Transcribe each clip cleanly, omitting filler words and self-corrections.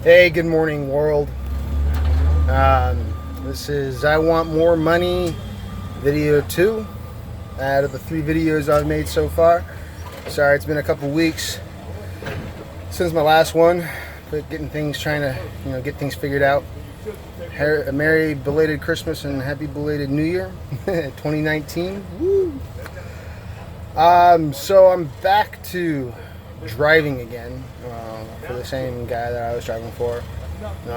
Hey, good morning, world. This is I Want More Money video 2 out of the 3 videos I've made so far. Sorry, it's been a couple weeks since my last one, but trying to get things figured out. A merry belated Christmas and happy belated New Year 2019. Woo! So I'm back to driving again for the same guy that I was driving for.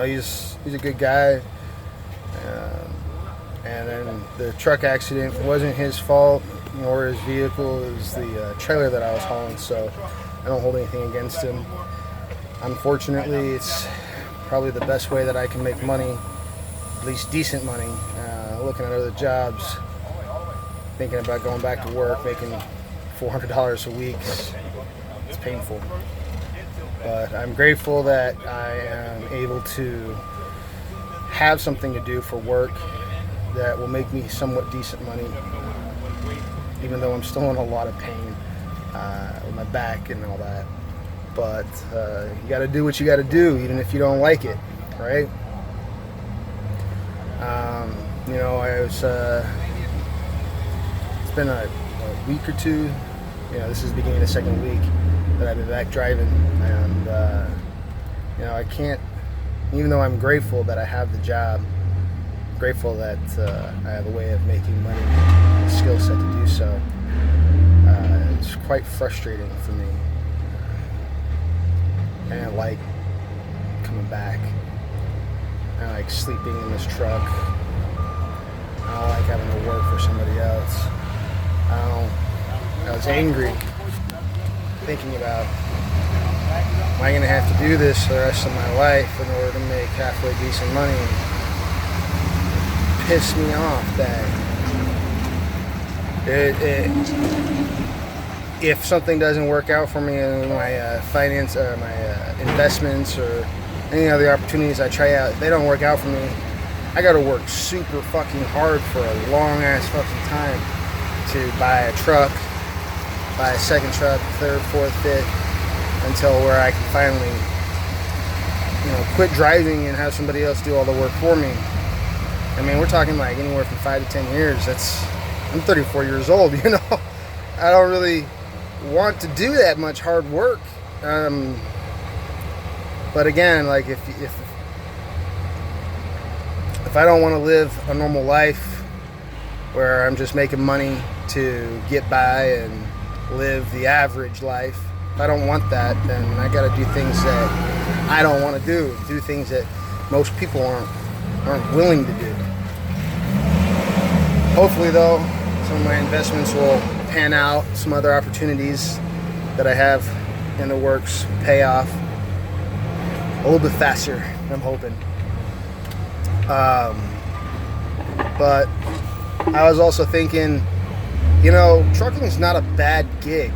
He's a good guy, and then the truck accident wasn't his fault nor his vehicle. It was the trailer that I was hauling, so I don't hold anything against him. Unfortunately, it's probably the best way that I can make money, at least decent money. Looking at other jobs, thinking about going back to work, making $400 a week. It's painful, but I'm grateful that I am able to have something to do for work that will make me somewhat decent money, even though I'm still in a lot of pain with my back and all that. But you got to do what you got to do, even if you don't like it, right? It's been a week or two. This is the beginning of the second week that I've been back driving, and I can't, even though I'm grateful that I have the job, grateful that I have a way of making money and a skill set to do so. It's quite frustrating for me. I don't like coming back. I like sleeping in this truck. I don't like having to work for somebody else. I was angry thinking about, am I going to have to do this for the rest of my life in order to make halfway decent money? It pissed me off that if something doesn't work out for me in my finance or my investments or any other opportunities I try out, if they don't work out for me, I got to work super fucking hard for a long ass fucking time to buy a truck, buy a second truck, third, fourth, fifth, until where I can finally, quit driving and have somebody else do all the work for me. I mean, we're talking like anywhere from 5 to 10 years. I'm 34 years old, I don't really want to do that much hard work. But again, like if I don't want to live a normal life where I'm just making money to get by and live the average life, if I don't want that, then I got to do things that I don't want to do things that most people aren't willing to do. Hopefully, though, some of my investments will pan out. Some other opportunities that I have in the works pay off a little bit faster, I'm hoping. But I was also thinking, trucking is not a bad gig.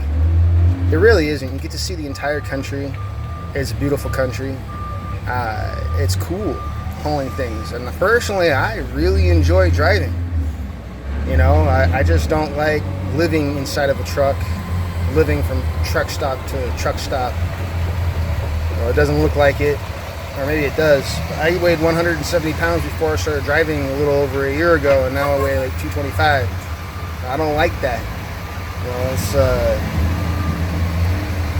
It really isn't. You get to see the entire country. It's a beautiful country. It's cool hauling things. And personally, I really enjoy driving. I just don't like living inside of a truck, living from truck stop to truck stop. It doesn't look like it, or maybe it does. I weighed 170 pounds before I started driving a little over a year ago, and now I weigh like 225. I don't like that.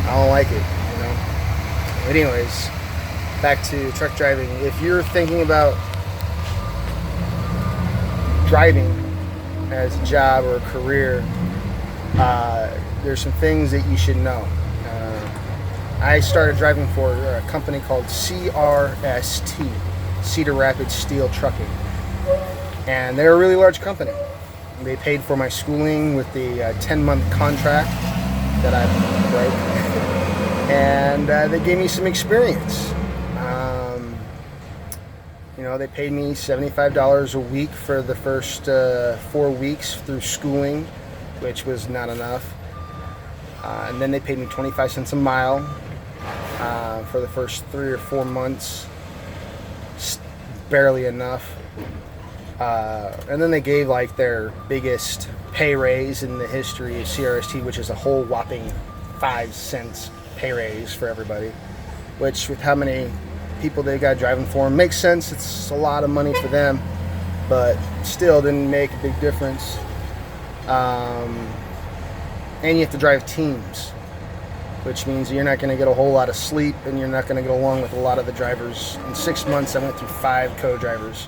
I don't like it. Anyways, back to truck driving. If you're thinking about driving as a job or a career, there's some things that you should know. I started driving for a company called CRST, Cedar Rapids Steel Trucking, and they're a really large company. They paid for my schooling with the 10-month contract that I broke, and they gave me some experience. They paid me $75 a week for the first 4 weeks through schooling, which was not enough. And then they paid me 25 cents a mile for the first 3 or 4 months. Barely enough. And then they gave like their biggest pay raise in the history of CRST, which is a whole whopping 5 cents pay raise for everybody, which with how many people they got driving for them. Makes sense. It's a lot of money for them, but still didn't make a big difference. And you have to drive teams, which means you're not going to get a whole lot of sleep, and you're not going to get along with a lot of the drivers. In 6 months, I went through 5 co-drivers.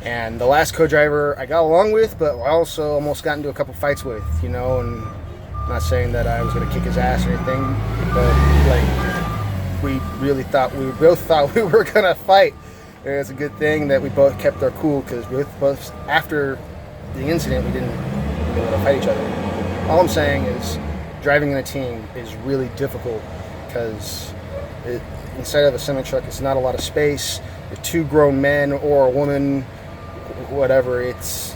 And the last co-driver I got along with, but I also almost got into a couple fights with, and I'm not saying that I was going to kick his ass or anything, but we both thought we were going to fight. And it's a good thing that we both kept our cool, because both after the incident, we didn't want to fight each other. All I'm saying is driving in a team is really difficult, because inside of a semi-truck, it's not a lot of space. You're 2 grown men or a woman, whatever. It's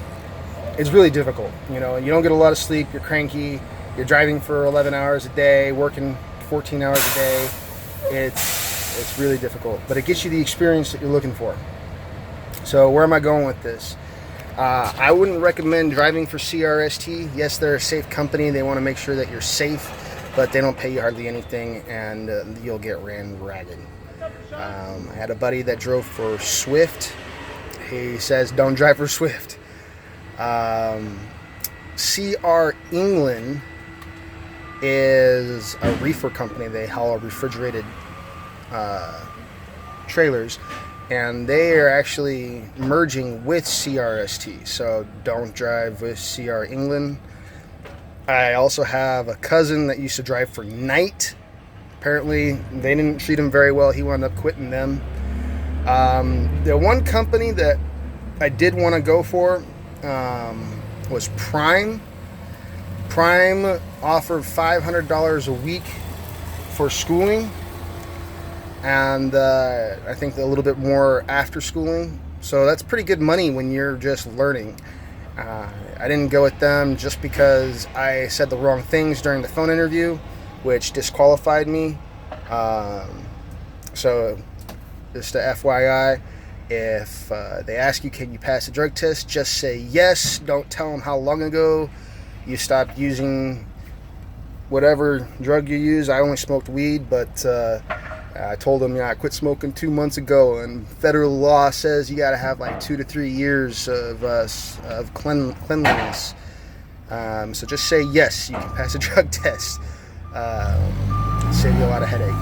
really difficult, and you don't get a lot of sleep. You're cranky. You're driving for 11 hours a day, working 14 hours a day. It's really difficult, but it gets you the experience that you're looking for. So where am I going with this? I wouldn't recommend driving for CRST. Yes, they're a safe company. They want to make sure that you're safe, but they don't pay you hardly anything, and you'll get ran ragged. I had a buddy that drove for Swift. He says, don't drive for Swift. CR England is a reefer company. They haul refrigerated trailers, and they are actually merging with CRST, so don't drive with CR England. I also have a cousin that used to drive for Knight. Apparently they didn't treat him very well. He wound up quitting them. The one company that I did want to go for was Prime. Prime offered $500 a week for schooling, and I think a little bit more after schooling. So that's pretty good money when you're just learning. I didn't go with them just because I said the wrong things during the phone interview, which disqualified me. So just a FYI, if they ask you, can you pass a drug test, just say yes. Don't tell them how long ago you stopped using whatever drug you use. I only smoked weed, but I told them, I quit smoking 2 months ago, and federal law says you got to have like 2 to 3 years of cleanliness. So just say yes, you can pass a drug test. Save you a lot of headache.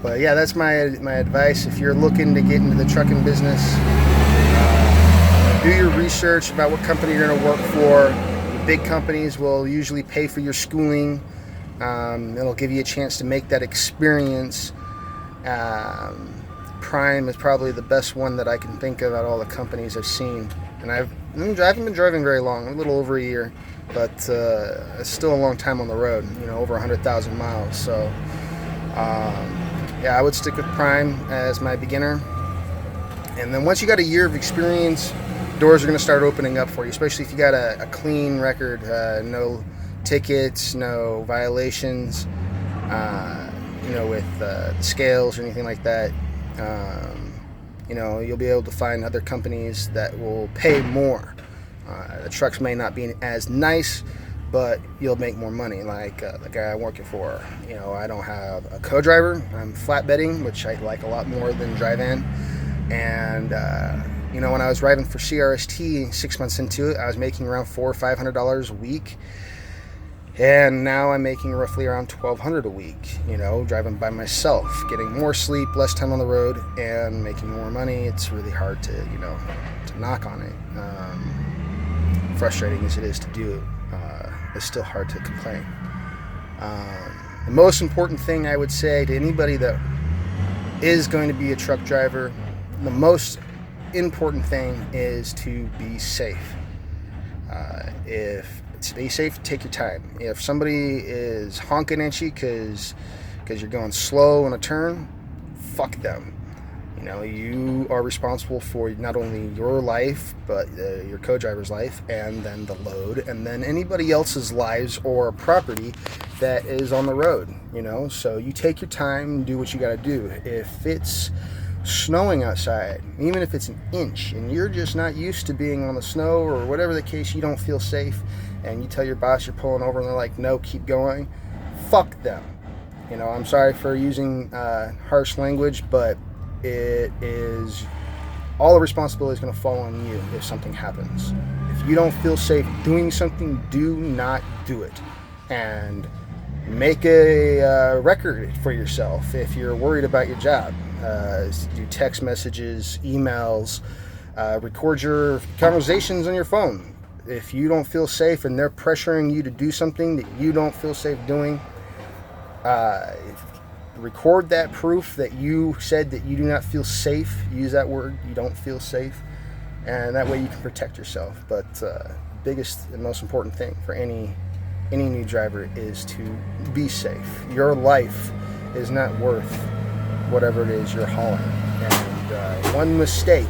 But yeah, that's my advice. If you're looking to get into the trucking business, do your research about what company you're going to work for. The big companies will usually pay for your schooling. It'll give you a chance to make that experience. Prime is probably the best one that I can think of out of all the companies I've seen. And I haven't been driving very long, a little over a year, but it's still a long time on the road, over 100,000 miles. So yeah, I would stick with Prime as my beginner. And then once you got a year of experience, doors are going to start opening up for you, especially if you got a clean record, no tickets, no violations, with the scales or anything like that. You'll be able to find other companies that will pay more. The trucks may not be as nice, but you'll make more money. Like the guy I'm working for, I don't have a co-driver. I'm flatbedding, which I like a lot more than drive-in. And when I was driving for CRST 6 months into it, I was making around $400 or $500 a week. And now I'm making roughly around $1,200 a week, driving by myself, getting more sleep, less time on the road, and making more money. It's really hard to, to knock on it. Frustrating as it is to do, it's still hard to complain. The most important thing I would say to anybody that is going to be a truck driver, the most important thing is to be safe. To be safe, take your time. If somebody is honking at you because you're going slow on a turn, fuck them. You are responsible for not only your life, but your co-driver's life, and then the load, and then anybody else's lives or property that is on the road. So you take your time and do what you got to do. If it's snowing outside, even if it's an inch, and you're just not used to being on the snow, or whatever the case, you don't feel safe, and you tell your boss you're pulling over and they're like, no, keep going, fuck them. You know, I'm sorry for using harsh language, but it is all the responsibility is going to fall on you if something happens. If you don't feel safe doing something, do not do it. And make a record for yourself if you're worried about your job. Do text messages, emails, record your conversations on your phone. If you don't feel safe and they're pressuring you to do something that you don't feel safe doing, record that proof that you said that you do not feel safe. Use that word, you don't feel safe, and that way you can protect yourself. But biggest and most important thing for any new driver is to be safe. Your life is not worth whatever it is you're hauling. And one mistake,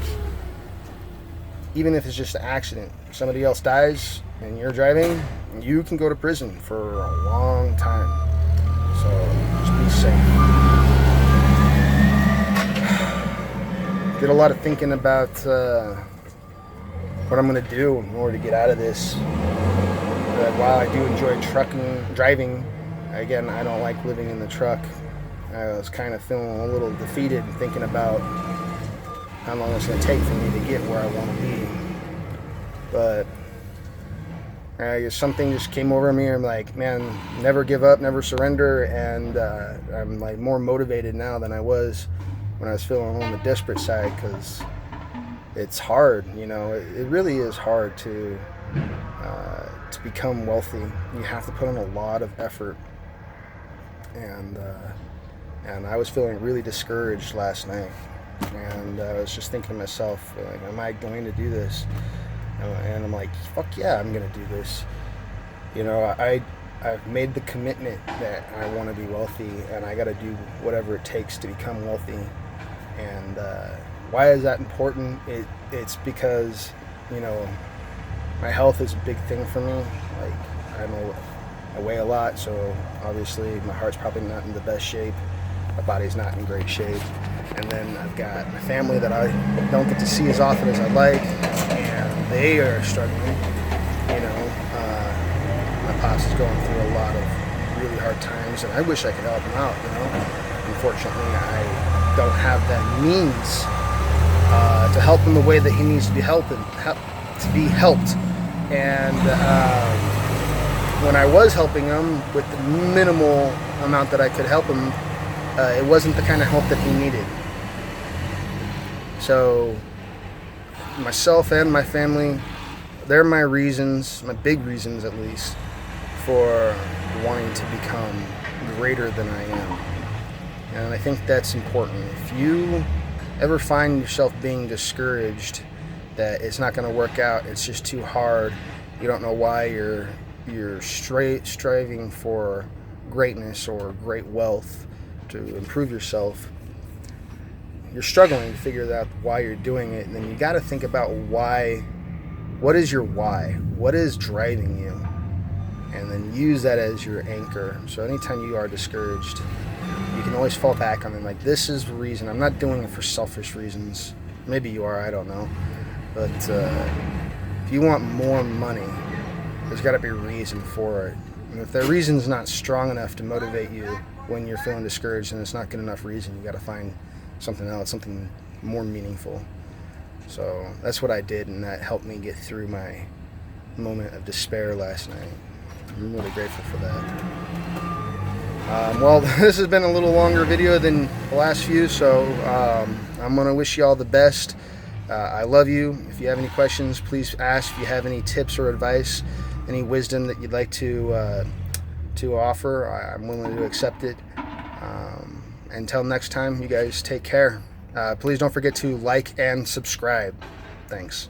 even if it's just an accident, somebody else dies and you're driving, you can go to prison for a long time. So just be safe. Did a lot of thinking about what I'm going to do in order to get out of this. While I do enjoy driving, again, I don't like living in the truck. I was kind of feeling a little defeated and thinking about how long it's going to take for me to get where I want to be. But something just came over me. I'm like, man, never give up, never surrender. And I'm like more motivated now than I was when I was feeling on the desperate side, because it's hard. You know, it really is hard to become wealthy. You have to put in a lot of effort. And I was feeling really discouraged last night. And I was just thinking to myself, like, am I going to do this? And I'm like, fuck yeah, I'm going to do this. You know, I've made the commitment that I want to be wealthy, and I got to do whatever it takes to become wealthy. And why is that important? It's because, you know, my health is a big thing for me. Like, I weigh a lot, so obviously my heart's probably not in the best shape. My body's not in great shape. And then I've got my family that I don't get to see as often as I'd like, and they are struggling. You know, my pops is going through a lot of really hard times, and I wish I could help him out, you know. Unfortunately, I don't have that means to help him the way that he needs to be helped. And when I was helping him with the minimal amount that I could help him, it wasn't the kind of help that he needed. So myself and my family, they're my reasons, my big reasons at least, for wanting to become greater than I am. And I think that's important. If you ever find yourself being discouraged that it's not going to work out, it's just too hard, you don't know why you're striving for greatness or great wealth to improve yourself, you're struggling to figure out why you're doing it, and then you got to think about what is your why? What is driving you? And then use that as your anchor. So anytime you are discouraged, you can always fall back on it. Like, this is the reason. I'm not doing it for selfish reasons. Maybe you are, I don't know. But if you want more money, there's got to be a reason for it. And if the reason's not strong enough to motivate you when you're feeling discouraged, and it's not good enough reason, you got to find something else, something more meaningful. So that's what I did, and that helped me get through my moment of despair last night. I'm really grateful for that. Well, this has been a little longer video than the last few, so I'm going to wish you all the best. I love you. If you have any questions, please ask. If you have any tips or advice, any wisdom that you'd like to offer, I'm willing to accept it. Until next time, you guys take care. Please don't forget to like and subscribe. Thanks.